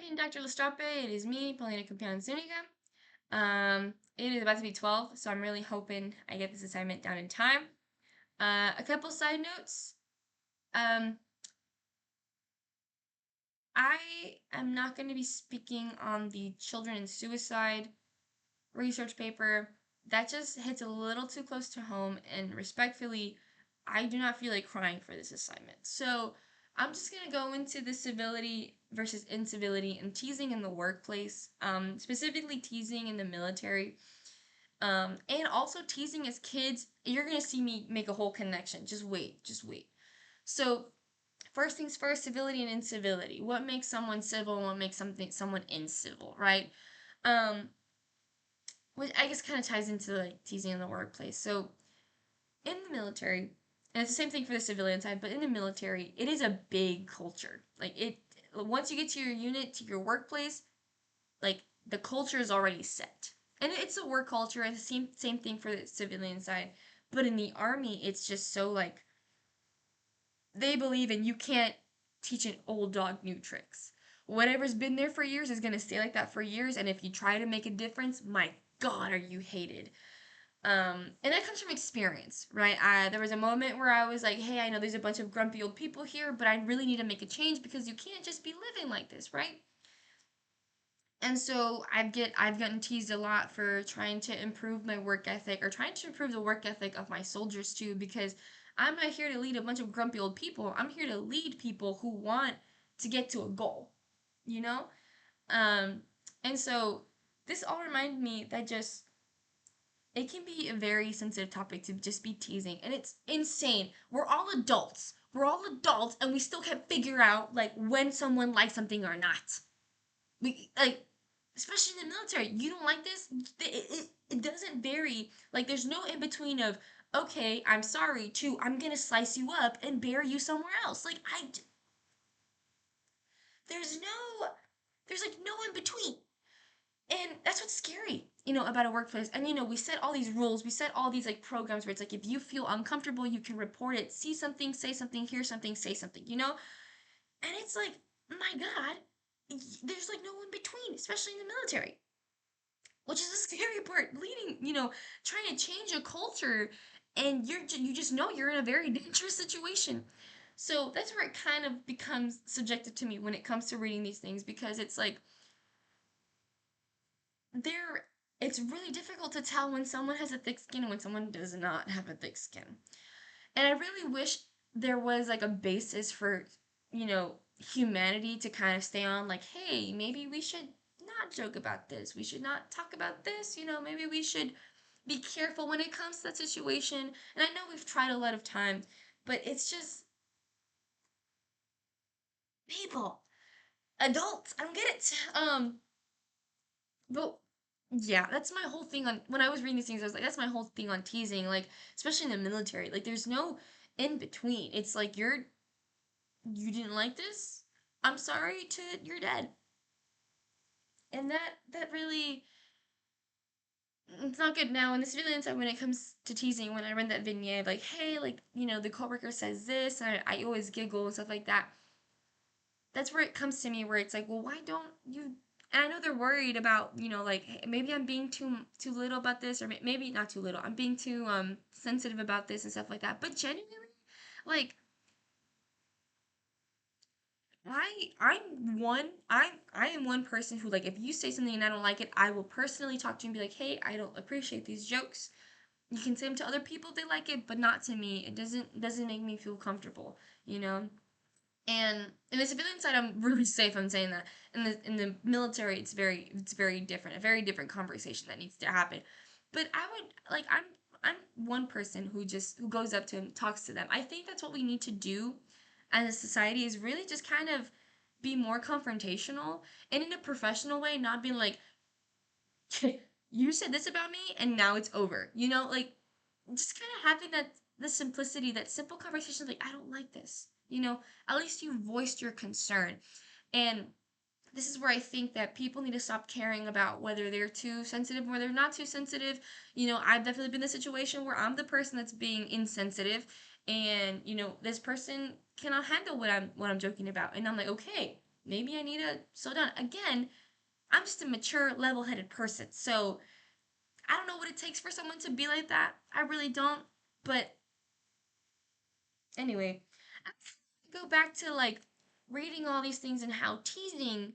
morning, Dr. Lestrape. It is me, Paulina Campion Zuniga. It is about to be 12, so I'm really hoping I get this assignment done in time. A couple side notes. Um, I am not going to be speaking on the children in suicide research paper. That just hits a little too close to home, and respectfully, I do not feel like crying for this assignment. So I'm just going to go into the civility versus incivility and teasing in the workplace, specifically teasing in the military, and also teasing as kids. You're going to see me make a whole connection. Just wait, just wait. So first things first, civility and incivility. What makes someone civil and what makes someone incivil, right? Um, which I guess kind of ties into like teasing in the workplace. So in the military, and it's the same thing for the civilian side, but in the military, it is a big culture. Like it, once you get to your unit, to your workplace, like the culture is already set, and it's a work culture. And the same thing for the civilian side. But in the army, it's just so like they believe in you can't teach an old dog new tricks. Whatever's been there for years is gonna stay like that for years, and if you try to make a difference, my God, are you hated? And that comes from experience, right? There was a moment where I was like, hey, I know there's a bunch of grumpy old people here, but I really need to make a change because you can't just be living like this, right? And so I've gotten teased a lot for trying to improve my work ethic or trying to improve the work ethic of my soldiers too, because I'm not here to lead a bunch of grumpy old people. I'm here to lead people who want to get to a goal, you know? Um, and so this all reminded me that just it can be a very sensitive topic to just be teasing, and it's insane. We're all adults. We're all adults, and we still can't figure out like when someone likes something or not. We like, especially in the military, you don't like this. It doesn't vary. Like, there's no in between of okay, I'm sorry to I'm gonna slice you up and bury you somewhere else. Like there's no, there's like no in between. And that's what's scary, about a workplace. And we set all these rules, we set all these like programs where it's like if you feel uncomfortable, you can report it, see something, say something, hear something, say something. And it's like, my God, there's like no in between, especially in the military, which is the scary part. Leading, trying to change a culture, and you just know you're in a very dangerous situation. So that's where it kind of becomes subjective to me when it comes to reading these things, because it's like there it's really difficult to tell when someone has a thick skin and when someone does not have a thick skin. And I really wish there was like a basis for, you know, humanity to kind of stay on, like, hey, maybe we should not joke about this. We should not talk about this. Maybe we should be careful when it comes to that situation. And I know we've tried a lot of times, but it's just people, adults. I don't get it. But yeah, that's my whole thing on when I was reading these things. I was like, that's my whole thing on teasing, like especially in the military. Like, there's no in between. It's like you didn't like this. I'm sorry to you're dead, and that really it's not good. Now in the civilian side, when it comes to teasing, when I read that vignette, like, hey, like the coworker says this, and I always giggle and stuff like that. That's where it comes to me, where it's like, well, why don't you? And I know they're worried about, like, hey, maybe I'm being too little about this, or maybe not too little. I'm being too sensitive about this and stuff like that. But genuinely, like, I am one person who, like, if you say something and I don't like it, I will personally talk to you and be like, hey, I don't appreciate these jokes. You can say them to other people if they like it, but not to me. It doesn't make me feel comfortable, you know. And in the civilian side, I'm really safe on saying that. In the military, it's very different, a very different conversation that needs to happen. But I would like I'm one person who goes up to them, talks to them. I think that's what we need to do as a society, is really just kind of be more confrontational, and in a professional way, not being like, you said this about me and now it's over. Like, just kind of having the simplicity, that simple conversation, like, I don't like this. At least you voiced your concern. And this is where I think that people need to stop caring about whether they're too sensitive or they're not too sensitive. I've definitely been in the situation where I'm the person that's being insensitive, and this person cannot handle what I'm joking about, and I'm like, okay, maybe I need to slow down. Again, I'm just a mature, level headed person. So I don't know what it takes for someone to be like that. I really don't. But anyway, I go back to like reading all these things and how teasing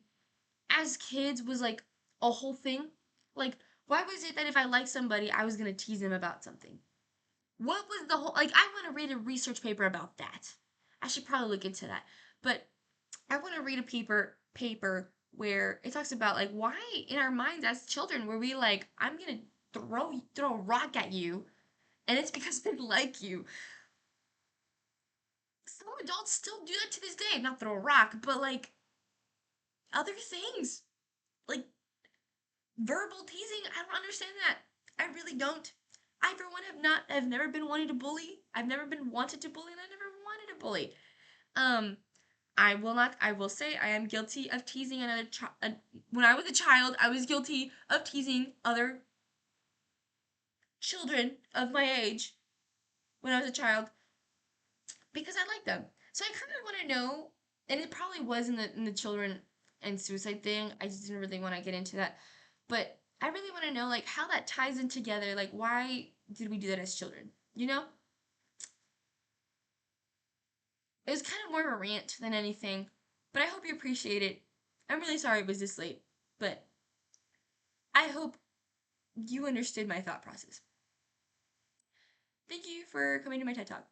as kids was like a whole thing. Like, why was it that if I liked somebody, I was gonna tease them about something? What was the whole like? I want to read a research paper about that. I should probably look into that. But I want to read a paper where it talks about like why in our minds as children were we like I'm gonna throw a rock at you, and it's because I like you. Some adults still do that to this day. Not throw a rock, but like other things like verbal teasing. I don't understand that. I really don't. I for one have never been wanting to bully. I've never been wanted to bully, and I never wanted to bully. Um, I will not. I will say I am guilty of teasing another child. When I was a child, I was guilty of teasing other children of my age when I was a child because I liked them. So I kind of want to know, and it probably was in the children and suicide thing. I just didn't really want to get into that, but I really want to know like how that ties in together. Like why did we do that as children? You know, it was kind of more of a rant than anything, but I hope you appreciate it. I'm really sorry it was this late, but I hope you understood my thought process. Thank you for coming to my TED Talk.